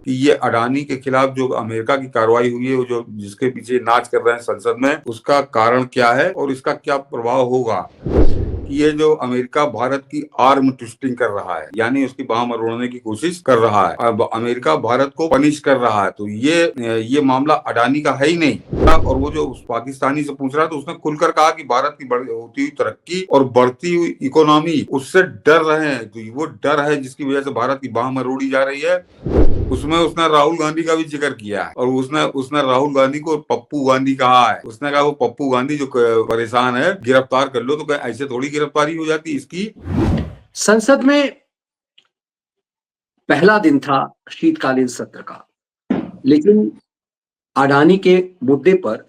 कि ये अडानी के खिलाफ जो अमेरिका की कार्रवाई हुई है, वो जो जिसके पीछे नाच कर रहे हैं संसद में, उसका कारण क्या है और इसका क्या प्रभाव होगा। कि ये जो अमेरिका भारत की आर्म ट्विस्टिंग कर रहा है, यानी उसकी बाह मरोड़ने की कोशिश कर रहा है, अब अमेरिका भारत को पनिश कर रहा है, तो ये मामला अडानी का है ही नहीं। और वो जो उस पाकिस्तानी से पूछ रहा था, उसने खुलकर कहा कि भारत की होती हुई तरक्की और बढ़ती हुई इकोनॉमी उससे डर रहे हैं, तो वो डर है जिसकी वजह से भारत की बाह मरोड़ी जा रही है। उसमें उसने राहुल गांधी का भी जिक्र किया है और उसने राहुल गांधी को पप्पू गांधी कहा है। उसने कहा वो पप्पू गांधी जो परेशान है, गिरफ्तार कर लो, तो ऐसे थोड़ी गिरफ्तारी हो जाती इसकी। संसद में पहला दिन था शीतकालीन सत्र का, लेकिन अडानी के मुद्दे पर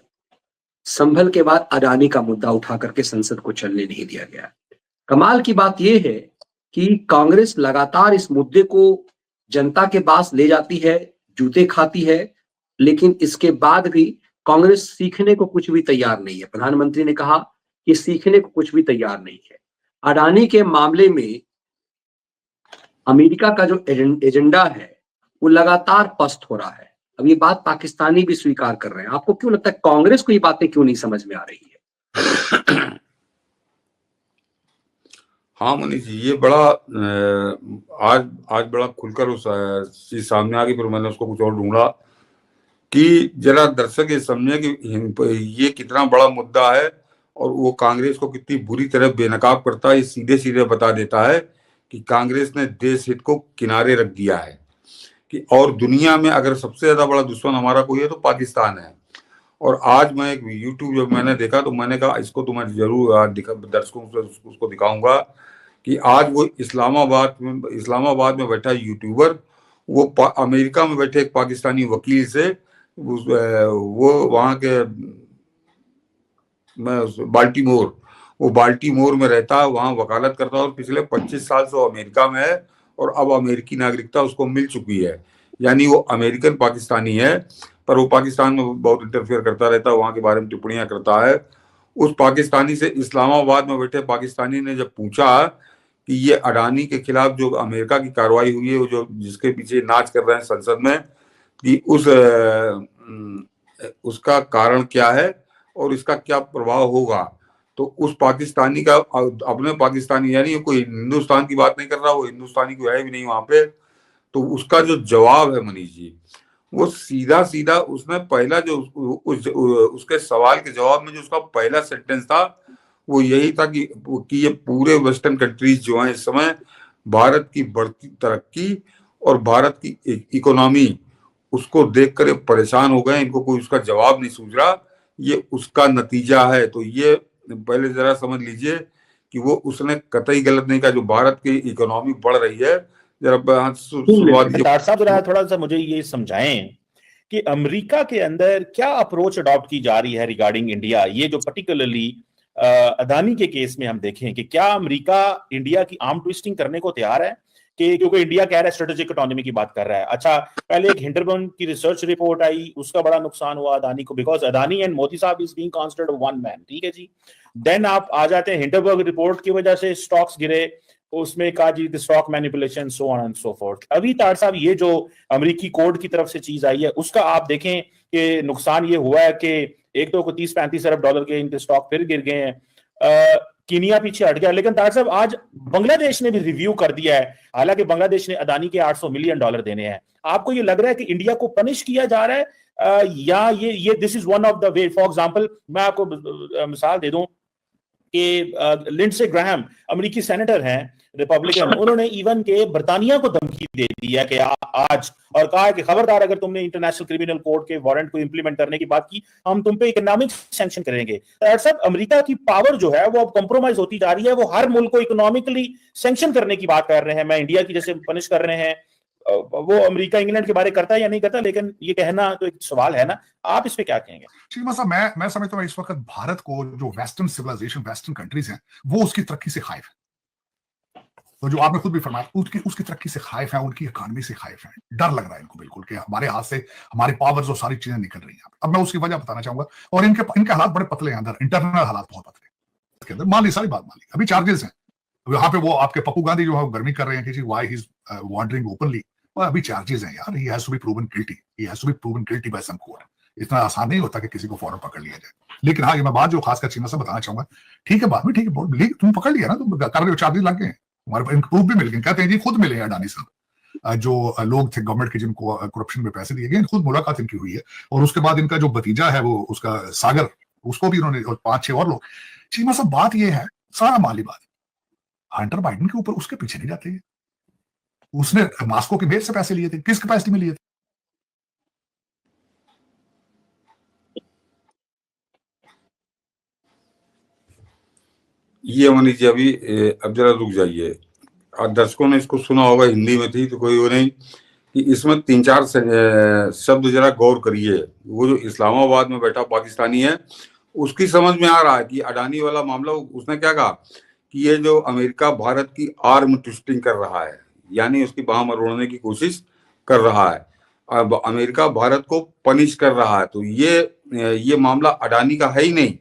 संभल के बाद अडानी का मुद्दा उठा करके संसद को चलने नहीं दिया गया। कमाल की बात यह है कि कांग्रेस लगातार इस मुद्दे को जनता के पास ले जाती है, जूते खाती है, लेकिन इसके बाद भी कांग्रेस सीखने को कुछ भी तैयार नहीं है। प्रधानमंत्री ने कहा कि सीखने को कुछ भी तैयार नहीं है। अडानी के मामले में अमेरिका का जो एजेंडा है वो लगातार पस्त हो रहा है। अब ये बात पाकिस्तानी भी स्वीकार कर रहे हैं। आपको क्यों लगता है कांग्रेस को ये बातें क्यों नहीं समझ में आ रही है? हाँ मनीष जी, ये बड़ा आज बड़ा खुलकर उस चीज सामने आ गई, फिर मैंने उसको कुछ और ढूंढा कि जरा दर्शक ये समझे कि ये कितना बड़ा मुद्दा है और वो कांग्रेस को कितनी बुरी तरह बेनकाब करता है। ये सीधे सीधे बता देता है कि कांग्रेस ने देश हित को किनारे रख दिया है कि और दुनिया में अगर सबसे ज्यादा बड़ा दुश्मन हमारा कोई है तो पाकिस्तान है। और आज मैं एक यूट्यूब जब मैंने देखा तो मैंने कहा इसको तो मैं जरूर दर्शकों से उसको दिखाऊंगा कि आज वो इस्लामाबाद में बैठा यूट्यूबर वो अमेरिका में बैठे एक पाकिस्तानी वकील से वो वहां के बाल्टीमोर में रहता है, वहां वकालत करता है और पिछले 25 साल से वो अमेरिका में है और अब अमेरिकी नागरिकता उसको मिल चुकी है। यानी वो अमेरिकन पाकिस्तानी है, पर वो पाकिस्तान में बहुत इंटरफेयर करता रहता है, वहां के बारे में टिप्पणियां करता है। उस पाकिस्तानी से इस्लामाबाद में बैठे पाकिस्तानी ने जब पूछा कि ये अडानी के खिलाफ जो अमेरिका की कार्रवाई हुई है, वो जो जिसके पीछे नाच कर रहे हैं संसद में, कि उसका कारण क्या है और इसका क्या प्रभाव होगा, तो उस पाकिस्तानी का अपने पाकिस्तानी, यानी कोई हिंदुस्तान की बात नहीं कर रहा, वो हिंदुस्तानी कोई है भी नहीं वहां पे, तो उसका जो जवाब है मनीष जी, वो सीधा सीधा उसने पहला जो उसके सवाल के जवाब में जो उसका पहला सेंटेंस था वो यही था कि ये पूरे वेस्टर्न कंट्रीज जो हैं इस समय भारत की बढ़ती तरक्की और भारत की इकोनॉमी उसको देखकर परेशान हो गए, इनको कोई उसका जवाब नहीं सूझ रहा, ये उसका नतीजा है। तो ये पहले जरा समझ लीजिए कि वो उसने कतई गलत नहीं कहा। जो भारत की इकोनॉमी बढ़ रही है, जरा शुरुआत साहब थोड़ा सा मुझे ये समझाएं कि अमेरिका के अंदर क्या अप्रोच अडॉप्ट की जा रही है रिगार्डिंग इंडिया। ये जो पर्टिकुलरली अदानी के केस में हम देखें कि क्या अमेरिका इंडिया की आर्म ट्विस्टिंग करने को तैयार है, कि क्योंकि इंडिया कह रहा है स्ट्रेटेजिक ऑटोनॉमी की बात कर रहा है। अच्छा, पहले एक हिंडरबर्न की रिसर्च रिपोर्ट आई, उसका बड़ा नुकसान हुआ अदानी को, बिकॉज अदानी एंड मोदी साहब is being considered one man, ठीक है जी। देन आप आ जाते हैं हिंडरबर्ग रिपोर्ट की वजह से स्टॉक्स गिरे, उसमें कहा जी stock manipulation so on and so forth. अभी तार साहब ये जो अमेरिकी कोर्ट की तरफ से चीज आई है उसका आप देखें कि नुकसान ये हुआ है कि एक तो $30-35 अरब के इनके स्टॉक फिर गिर गए हैं। कीनिया पीछे हट गया, लेकिन तार साहब आज बांग्लादेश ने भी रिव्यू कर दिया है, हालांकि बांग्लादेश ने अदानी के $800 मिलियन देने हैं। आपको ये लग रहा है कि इंडिया को पनिश किया जा रहा है या ये this is one of the way? For example मैं आपको मिसाल दे दूं कि लिंडसे ग्राहम अमेरिकी सेनेटर हैं रिपब्लिकन, उन्होंने इवन के बर्तानिया को धमकी दे दी है कि आज, और कहा है कि खबरदार अगर तुमने इंटरनेशनल क्रिमिनल कोर्ट के वारंट को इंप्लीमेंट करने की बात की, हम तुम पे इकोनॉमिक सैंक्शन करेंगे। सब अमेरिका की पावर जो है वो अब कंप्रोमाइज होती जा रही है, वो हर मुल्क को इकोनॉमिकली सैंक्शन करने की बात कर रहे हैं। मैं इंडिया की जैसे पनिश कर रहे हैं, वो अमेरिका इंग्लैंड के बारे करता है या नहीं करता, लेकिन ये कहना तो एक सवाल है ना, आप इस पे क्या कहेंगे? मैं समझता हूं इस वक्त भारत को जो वेस्टर्न सिविलाइजेशन, वेस्टर्न कंट्रीज हैं, वो उसकी तरक्की से खाइफ है। तो जो आपने खुद भी फरमाया, उसकी तरक्की से खाइफ है, उनकी इकोनॉमी से खाइफ है। डर लग रहा है इनको बिल्कुल कि हमारे हाथ से हमारी पावर्स और सारी चीजें निकल रही हैं। अब मैं उसकी वजह बताना चाहूंगा। और इनके हालात बड़े पतले हैं, अंदर इंटरनल हालात बहुत पतले के अंदर। मान ली सारी बात मान ली, अभी चार्जेस हैं यहाँ पे, वो आपके पप्पू गांधी जो है गर्मी कर रहे हैं कि why he is wondering openly, अभी चार्जेस हैं यार, he has to be proven guilty, he has to be proven guilty by some court. इतना आसान नहीं होता कि किसी को फौरन पकड़ लिया जाए। लेकिन हाँ, ये मैं बात जो खासकर चीमा से बताना चाहूंगा, ठीक है, बात भी ठीक है, बोल तुम पकड़ लिया ना, तुम कर रहे हो, चार्जेस लग गए, तुम्हारे प्रूफ भी मिल गए। कहते हैं जी खुद मिले हैं अडानी साहब, जो लोग थे गवर्नमेंट के जिनको करप्शन में पैसे दिए गए, खुद मुलाकात इनकी हुई है। और उसके बाद इनका जो भतीजा है वो उसका सागर, उसको भी उन्होंने, और 5-6 और लोग। चीमा साहब बात ये है, सारा माली बात हंटर बाइडन के ऊपर, उसके पीछे नहीं जाते। उसने मास्को के बेस से पैसे लिए थे, किस कैपेसिटी में लिए थे? ये मनीष जी अभी अब जरा रुक जाइए, दर्शकों ने इसको सुना होगा, हिंदी में थी तो कोई वो नहीं, कि इसमें 3-4 शब्द जरा गौर करिए। वो जो इस्लामाबाद में बैठा पाकिस्तानी है, उसकी समझ में आ रहा है कि अडानी वाला मामला, उसने क्या कहा कि ये जो अमेरिका भारत की आर्म ट्विस्टिंग कर रहा है, यानी उसकी बाह मरोड़ने की कोशिश कर रहा है, अब अमेरिका भारत को पनिश कर रहा है। तो ये मामला अडानी का है ही नहीं,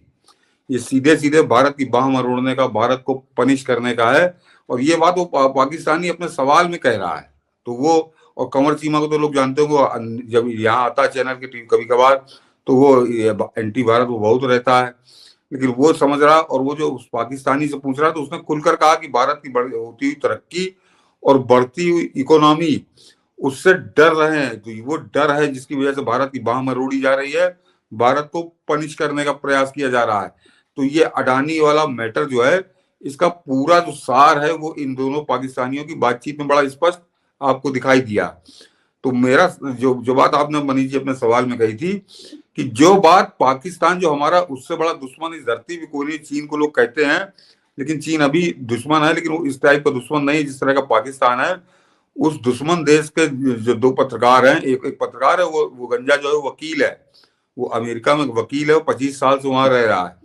ये सीधे सीधे भारत की बाह मरोड़ने का, भारत को पनिश करने का है। और ये बात वो पाकिस्तानी अपने सवाल में कह रहा है। तो वो, और कंवर चीमा को तो लोग जानते हो, जब यहाँ आता है चैनल की टीम कभी कभार, तो वो एंटी भारत वो बहुत रहता है, लेकिन वो समझ रहा। और वो जो उस पाकिस्तानी से पूछ रहा, तो उसने खुलकर कहा कि भारत की होती हुई तरक्की और बढ़ती हुई इकोनॉमी, उससे डर रहे हैं। तो वो डर है जिसकी वजह से भारत की बाह मरोड़ी जा रही है, भारत को पनिश करने का प्रयास किया जा रहा है। तो ये अडानी वाला मैटर जो है, इसका पूरा जो सार है वो इन दोनों पाकिस्तानियों की बातचीत में बड़ा स्पष्ट आपको दिखाई दिया। तो मेरा जो बात आपने मनीष जी अपने सवाल में कही थी, कि जो बात पाकिस्तान जो हमारा उससे बड़ा दुश्मन इस धरती भी कोई नहीं, चीन को लोग कहते हैं, लेकिन चीन अभी दुश्मन है, लेकिन वो इस टाइप का दुश्मन नहीं जिस तरह का पाकिस्तान है। उस दुश्मन देश के जो 2 पत्रकार हैं, एक पत्रकार है वो गंजा जो है वकील है, वो अमेरिका में वकील है, 25 साल से वहां रह रहा है,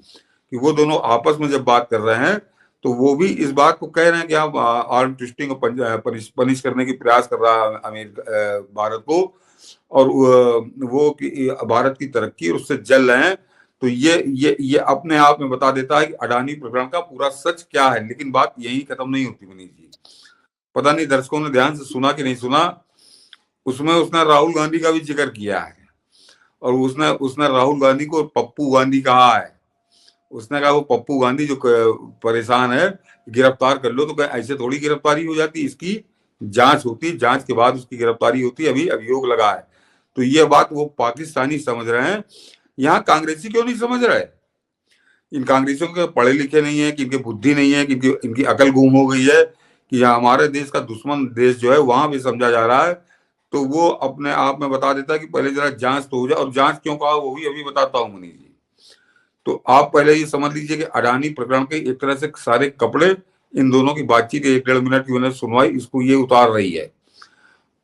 कि वो दोनों आपस में जब बात कर रहे हैं, तो वो भी इस बात को कह रहे हैं कि आप आर्म ट्विस्टिंग और पनिश करने की प्रयास कर रहा है अमेरिका भारत को, और वो कि भारत की तरक्की और उससे जल रहे हैं। तो ये अपने आप में बता देता है कि अडानी प्रकरण का पूरा सच क्या है। लेकिन बात यही खत्म नहीं होती मनीष जी, पता नहीं दर्शकों ने ध्यान से सुना कि नहीं सुना, उसमें उसने राहुल गांधी का भी जिक्र किया है, और उसने राहुल गांधी को पप्पू गांधी कहा है। उसने कहा वो पप्पू गांधी जो परेशान है, गिरफ्तार कर लो। तो ऐसे थोड़ी गिरफ्तारी हो जाती, इसकी जांच होती, जांच के बाद उसकी गिरफ्तारी होती, अभी अभियोग लगा है। तो ये बात वो पाकिस्तानी समझ रहे हैं, यहाँ कांग्रेसी क्यों नहीं समझ रहे? इन कांग्रेसियों के पढ़े लिखे नहीं है, कि इनकी बुद्धि नहीं है, कि इनकी अकल गुम हो गई है, कि यहाँ हमारे देश का दुश्मन देश जो है वहां भी समझा जा रहा है। तो वो अपने आप में बता देता है कि पहले जरा जांच तो हो जाए। और जांच क्यों कहा वो भी अभी बताता हूँ मनीष जी। तो आप पहले ये समझ लीजिए कि अडानी प्रकरण के एक तरह से सारे कपड़े इन दोनों की बातचीत 1-1.5 मिनट की मैंने सुनवाई, इसको ये उतार रही है।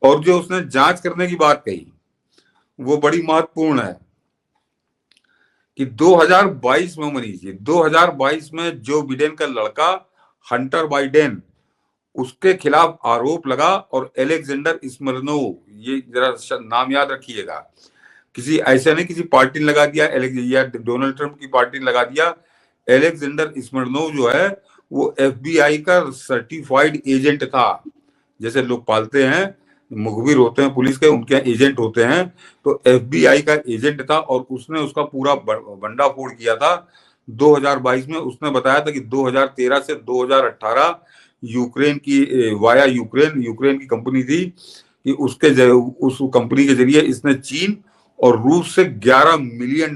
और जो उसने जांच करने की बात कही वो बड़ी महत्वपूर्ण है, कि 2022 में मनीष जी, 2022 में जो बिडेन का लड़का हंटर बाइडेन, उसके खिलाफ आरोप लगा, और एलेक्जेंडर स्मिर्नोव, ये जरा नाम याद रखिएगा, किसी ऐसा नहीं किसी पार्टी ने लगा दिया, या डोनाल्ड ट्रंप की पार्टी ने लगा दिया। एलेक्जेंडर स्मिर्नोव जो है वो FBI का सर्टिफाइड एजेंट था। जैसे लोग पालते हैं, मुखबिर होते हैं पुलिस के, उनके एजेंट होते हैं, तो FBI का एजेंट था, और उसने उसका पूरा भंडाफोड़ किया था 2022 में। उसने बताया था कि 2013 से 2018 यूक्रेन की वाया यूक्रेन की कंपनी थी, कि उस कंपनी के जरिए इसने चीन और रूस से $11 मिलियन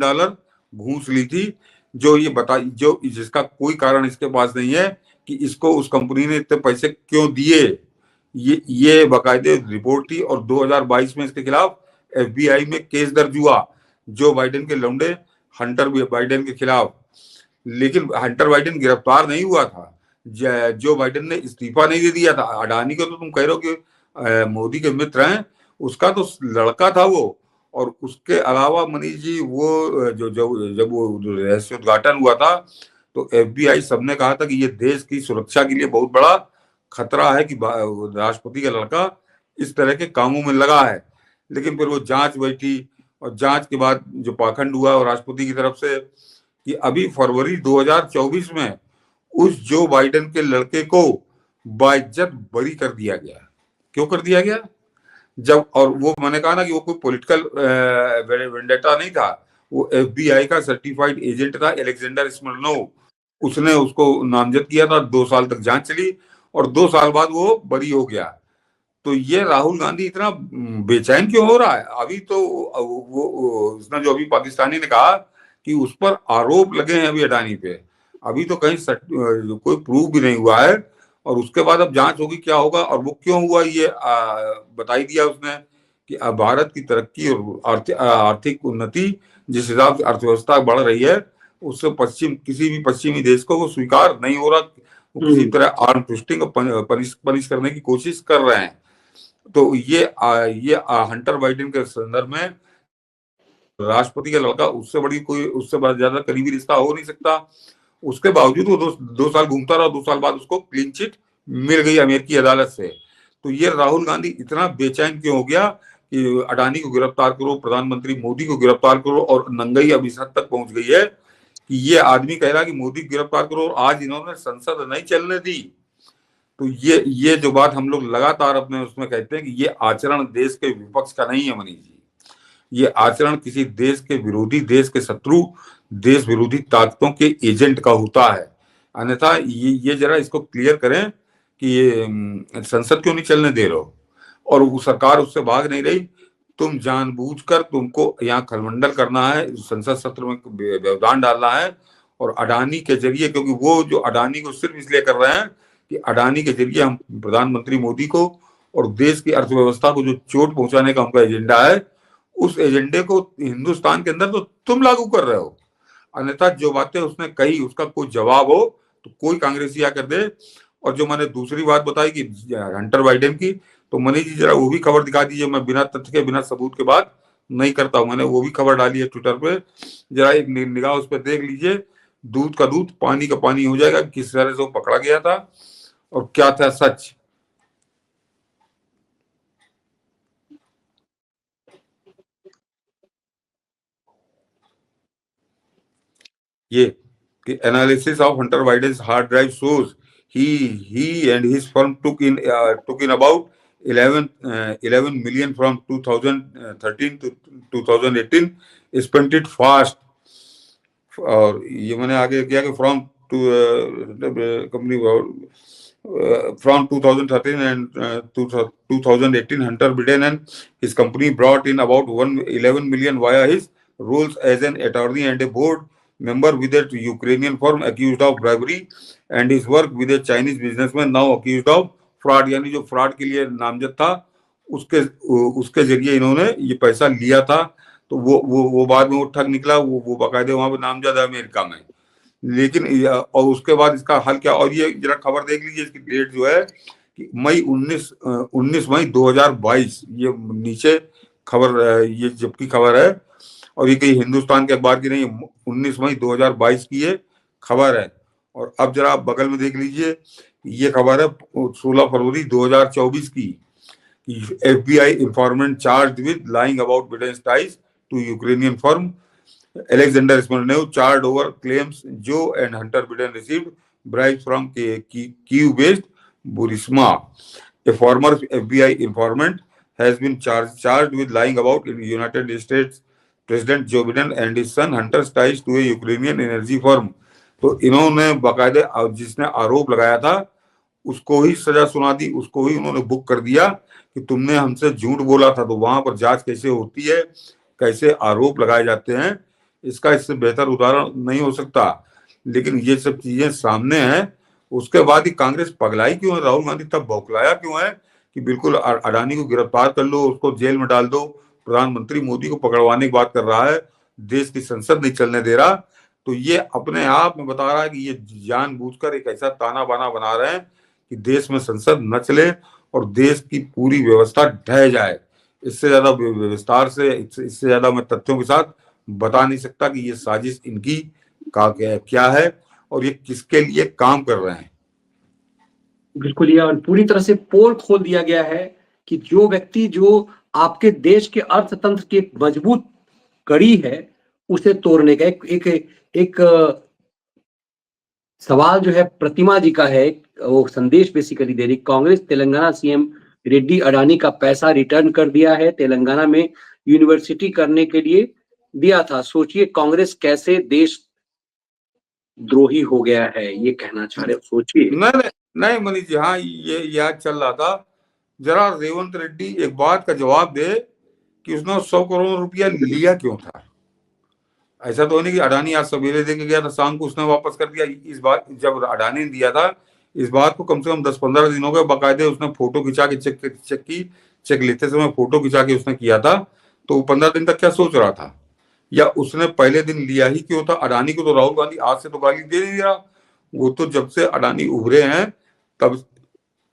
घूस ली थी। जो जिसका कोई कारण इसके पास नहीं है कि इसको उस कंपनी ने इतने पैसे क्यों दिए, ये बाकायदे रिपोर्ट थी। और 2022 में इसके खिलाफ FBI में केस दर्ज हुआ, जो बाइडेन के लौंडे हंटर बाइडेन के खिलाफ। लेकिन हंटर बाइडेन गिरफ्तार नहीं हुआ था, जो बाइडेन ने इस्तीफा नहीं दे दिया था। अडानी को तो तुम कह रहे हो कि मोदी के मित्र हैं, उसका तो लड़का था वो। और उसके अलावा मनीष जी, वो जब वो रहस्य उद्घाटन हुआ था, तो FBI सबने कहा था कि ये देश की सुरक्षा के लिए बहुत बड़ा खतरा है कि राष्ट्रपति का लड़का इस तरह के कामों में लगा है। लेकिन फिर वो जांच बैठी, और जांच के बाद जो पाखंड हुआ और राष्ट्रपति की तरफ से, कि अभी फरवरी 2024 में उस जो बाइडेन के लड़के को बाइज्जत बरी कर दिया गया। क्यों कर दिया गया? जब, और वो मैंने कहा ना कि वो कोई पॉलिटिकल वेंडेटा नहीं था, वो FBI का सर्टिफाइड एजेंट था, अलेक्जेंडर स्मिर्नोव। उसने उसको नामजद किया था, 2 साल तक जांच चली और 2 साल बाद वो बरी हो गया। तो ये राहुल गांधी इतना बेचैन क्यों हो रहा है? अभी तो वो उसने जो अभी पाकिस्तानी ने कहा कि उस पर आरोप लगे हैं अभी अडानी पे, अभी तो कहीं कोई प्रूफ भी नहीं हुआ है, और उसके बाद अब जांच होगी क्या होगा और वो क्यों हुआ, ये बताई दिया उसने कि अब भारत की तरक्की और आर्थिक उन्नति, जिस हिसाब से अर्थव्यवस्था बढ़ रही है, उससे किसी भी पश्चिमी देश को वो स्वीकार नहीं हो रहा। वो किसी तरह आर्म ट्विस्टिंग और पनिश करने की कोशिश कर रहे हैं। तो ये हंटर बाइडेन के संदर्भ में राष्ट्रपति का लड़का, उससे ज्यादा करीबी रिश्ता हो नहीं सकता। उसके बावजूद वो दो साल घूमता रहा, 2 साल बाद उसको क्लीन चिट मिल गई अमेरिकी अदालत से। तो ये राहुल गांधी इतना बेचैन क्यों हो गया कि अडानी को गिरफ्तार करो, प्रधानमंत्री मोदी को गिरफ्तार करो, और नंगई अब इस हद तक पहुंच गई है कि ये आदमी कह रहा कि मोदी गिरफ्तार करो, और आज इन्होंने संसद नहीं चलने दी। तो ये जो बात हम लोग लगातार अपने उसमें कहते हैं कि ये आचरण देश के विपक्ष का नहीं है मनीष जी, ये आचरण किसी देश के विरोधी, देश के शत्रु, देश विरोधी ताकतों के एजेंट का होता है। अन्यथा ये जरा इसको क्लियर करें कि ये संसद क्यों नहीं चलने दे रहे हो, और वो सरकार उससे भाग नहीं रही। तुम जानबूझकर, तुमको यहाँ खलमंडल करना है, संसद सत्र में व्यवधान डालना है, और अडानी के जरिए, क्योंकि वो जो अडानी को सिर्फ इसलिए कर रहे हैं कि अडानी के जरिए हम प्रधानमंत्री मोदी को और देश की अर्थव्यवस्था को जो चोट पहुंचाने का उनका एजेंडा है, उस एजेंडे को हिंदुस्तान के अंदर तो तुम लागू कर रहे हो। अन्यथा जो बातें उसने कही उसका कोई जवाब हो तो कोई कांग्रेसी आकर दे। और जो मैंने दूसरी बात बताई कि हंटर बाइडेन की, तो मनीष जी जरा वो भी खबर दिखा दीजिए। मैं बिना तथ्य के, बिना सबूत के बात नहीं करता हूं, मैंने वो भी खबर डाली है ट्विटर पे, जरा एक निगाह उस पर देख लीजिए। दूध का दूध, पानी का पानी हो जाएगा, किस तरह से वो पकड़ा गया था और क्या था सच। ये कि analysis of Hunter Biden's hard drive shows he and his firm took in about 11 million from 2013 to 2018, spent it fast। और ये मैंने आगे किया कि from to company from 2013 and 2018, Hunter Biden and his company brought in about 11 million via his roles as an attorney and a board member with a Ukrainian firm accused of bribery, and his work with a Chinese businessman now accused of fraud। यानी जो fraud के लिए नामजद था, उसके जरिए इन्होंने ये पैसा लिया था। तो वो बाद में वो ठग निकला, वो बाकायदे वहां पर नामजद है अमेरिका में। लेकिन और उसके बाद इसका हल क्या, और ये जरा खबर देख लीजिए, इसकी डेट जो है कि 19 मई 2022, ये नीचे खबर, ये जबकि खबर है, और ये कहीं हिंदुस्तान के अखबार की नहीं, 19 मई 2022 की ये खबर है। और अब जरा आप बगल में देख लीजिए, ये खबर है 16 फरवरी 2024 की। FBI informant charged with lying about Biden's ties to Ukrainian firm Alexander Smirnov charged over claims Joe and Hunter Biden received bribes from Kyiv-based Burisma. A former FBI informant has been charged with lying about United States President Joe Biden and his son Hunter's ties to a Ukrainian energy firm। तो इन्होंने बाकायदे जिसने आरोप लगाया था उसको ही सजा सुना दी, उसको ही उन्होंने बुक कर दिया कि तुमने हमसे झूठ बोला था। तो वहां पर जांच कैसे होती है, कैसे आरोप लगाए जाते हैं, इसका इससे बेहतर उदाहरण नहीं हो सकता। लेकिन ये सब चीजें सामने हैं, उसके बाद ही कांग्रेस पगलाई क्यों है, राहुल गांधी तब बौखलाया क्यों है कि बिल्कुल अडानी को गिरफ्तार कर लो, उसको जेल में डाल दो, प्रधानमंत्री मोदी को पकड़वाने की बात कर रहा है, देश की संसद नहीं चलने दे रहा। तो ये अपने आप में बता रहा है कि ये जानबूझकर एक ऐसा ताना बाना बना रहे हैं कि देश में संसद न चले और देश की पूरी व्यवस्था ढह जाए। इससे ज्यादा विस्तार से, इससे ज्यादा मैं तथ्यों के साथ बता नहीं सकता कि ये साजिश इनकी का क्या है और ये किसके लिए काम कर रहे हैं। बिल्कुल, ये पूरी तरह से पोल खोल दिया गया है कि जो व्यक्ति जो आपके देश के अर्थतंत्र की मजबूत कड़ी है उसे तोड़ने का एक सवाल जो है प्रतिमा जी का है, वो संदेश बेसिकली दे रही। कांग्रेस तेलंगाना सीएम रेड्डी अडानी का पैसा रिटर्न कर दिया है, तेलंगाना में यूनिवर्सिटी करने के लिए दिया था। सोचिए कांग्रेस कैसे देश द्रोही हो गया है, ये कहना चाह रहे हो, सोचिए। नहीं नहीं मनीष जी, हाँ ये याद चल रहा था। जरा रेवंत रेड्डी एक बात का जवाब दे कि उसने 100 करोड़ रुपया लिया क्यों था। ऐसा तो नहीं कि अडानी आज सवेरे दे के गया था, शाम को उसने वापस कर दिया। इस बात जब अडानी ने दिया था, इस बात को कम से कम 10-15 दिन हो गए, बाकायदे उसने फोटो खिंचा के चेक लेते समय फोटो खिंचा के उसने किया था। तो 15 दिन तक क्या सोच रहा था, या उसने पहले दिन लिया ही क्यों था। अडानी को तो राहुल गांधी आज से तो गाली दे नहीं रहा, वो तो जब से अडानी उभरे हैं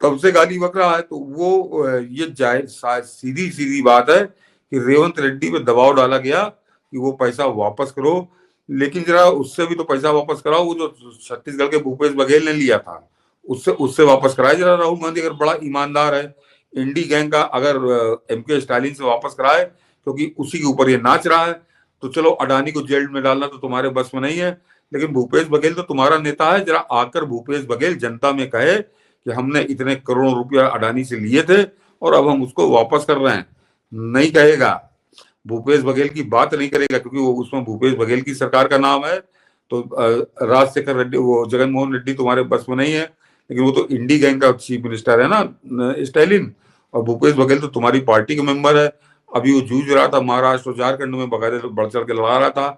तब से गाली बक रहा है। तो वो ये जाहिर सीधी सीधी बात है कि रेवंत रेड्डी पे दबाव डाला गया कि वो पैसा वापस करो। लेकिन जरा उससे भी तो पैसा वापस कराओ, वो जो छत्तीसगढ़ के भूपेश बघेल ने लिया था उससे वापस कराए जरा राहुल गांधी, अगर बड़ा ईमानदार है। इंडी गैंग का अगर एमके स्टालिन से वापस कराए, क्योंकि उसी के ऊपर ये नाच रहा है। तो चलो अडानी को जेल में डालना तो तुम्हारे बस में नहीं है, लेकिन भूपेश बघेल तो तुम्हारा नेता है। जरा आकर भूपेश बघेल जनता में कहे कि हमने इतने करोड़ों रुपया अडानी से लिए थे और अब हम उसको वापस कर रहे हैं। नहीं कहेगा, भूपेश बघेल की बात नहीं करेगा, क्योंकि वो उसमें भूपेश बघेल की सरकार का नाम है। तो राजशेखर रेड्डी, वो जगनमोहन रेड्डी तुम्हारे बस में नहीं है, लेकिन वो तो इंडी गैंग का चीफ मिनिस्टर है ना स्टालिन, और भूपेश बघेल तो तुम्हारी पार्टी के मेंबर है। अभी वो जूझ रहा था महाराष्ट्र और झारखंड में, बकायदे बढ़ चढ़ के लड़ा रहा था।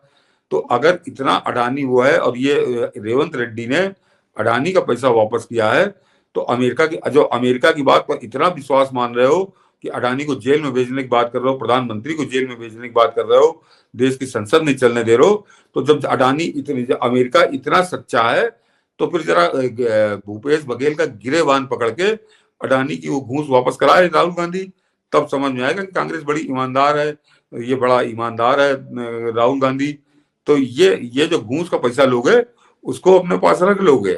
तो अगर इतना अडानी वो है और ये रेवंत रेड्डी ने अडानी का पैसा वापस किया है, तो अमेरिका की बात पर इतना विश्वास मान रहे हो कि अडानी को जेल में भेजने की बात कर रहे हो, प्रधानमंत्री को जेल में भेजने की बात कर रहे हो, देश की संसद नहीं चलने दे रहे हो। तो जब अमेरिका इतना सच्चा है, तो फिर जरा भूपेश बघेल का गिरेबान पकड़ के अडानी की वो घूस वापस कराए राहुल गांधी, तब समझ में आएगा कि कांग्रेस बड़ी ईमानदार है, ये बड़ा ईमानदार है राहुल गांधी। तो ये जो घूस का पैसा लोगे उसको अपने पास रख लोगे,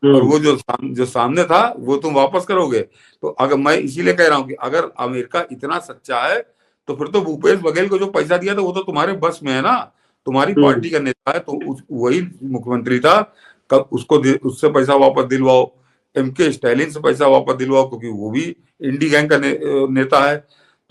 और वो जो सामने था वो तुम वापस करोगे। तो अगर मैं इसीलिए कह रहा हूं कि अगर अमेरिका इतना सच्चा है, तो फिर तो भूपेश बघेल को जो पैसा दिया था वो तो तुम्हारे बस में है ना, तुम्हारी पार्टी का नेता है, तो वही मुख्यमंत्री था। कब उससे पैसा वापस दिलवाओ, एमके स्टालिन से पैसा वापस दिलवाओ, क्योंकि वो भी इंडी गैंग का नेता है।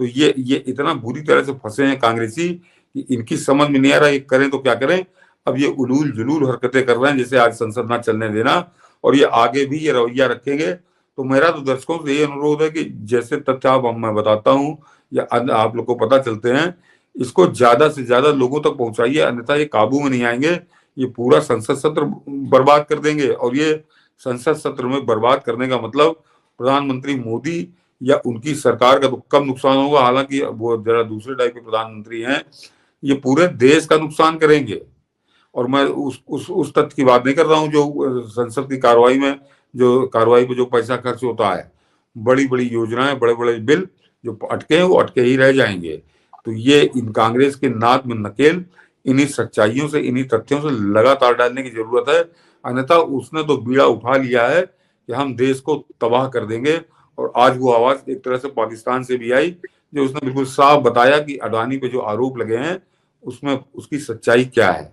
तो ये इतना बुरी तरह से फंसे हैं कांग्रेसी कि इनकी समझ में नहीं आ रहा ये करें तो क्या करें। अब ये उलूल जुलूल हरकतें कर रहे हैं, जैसे आज संसद ना चलने देना, और ये आगे भी ये रवैया रखेंगे। तो मेरा तो दर्शकों से ये अनुरोध है कि जैसे तथ्य मैं बताता हूँ या आप लोग को पता चलते हैं, इसको ज्यादा से ज्यादा लोगों तक पहुंचाइए, अन्यथा ये काबू में नहीं आएंगे। ये पूरा संसद सत्र बर्बाद कर देंगे, और ये संसद सत्र में बर्बाद करने का मतलब प्रधानमंत्री मोदी या उनकी सरकार का तो कम नुकसान होगा, हालांकि वो जरा दूसरे टाइप के प्रधानमंत्री हैं, ये पूरे देश का नुकसान करेंगे। और मैं उस तथ्य की बात नहीं कर रहा हूं जो संसद की कार्रवाई पे जो पैसा खर्च होता है, बड़ी बड़ी योजनाएं, बड़े बड़े बिल जो अटके हैं वो अटके ही रह जाएंगे। तो ये इन कांग्रेस के नाक में नकेल इन्हीं सच्चाइयों से, इन्हीं तथ्यों से लगातार डालने की जरूरत है, अन्यथा उसने तो बीड़ा उठा लिया है कि हम देश को तबाह कर देंगे। और आज वो आवाज एक तरह से पाकिस्तान से भी आई, जो उसने बिल्कुल साफ बताया कि अडानी पे जो आरोप लगे हैं उसमें उसकी सच्चाई क्या है।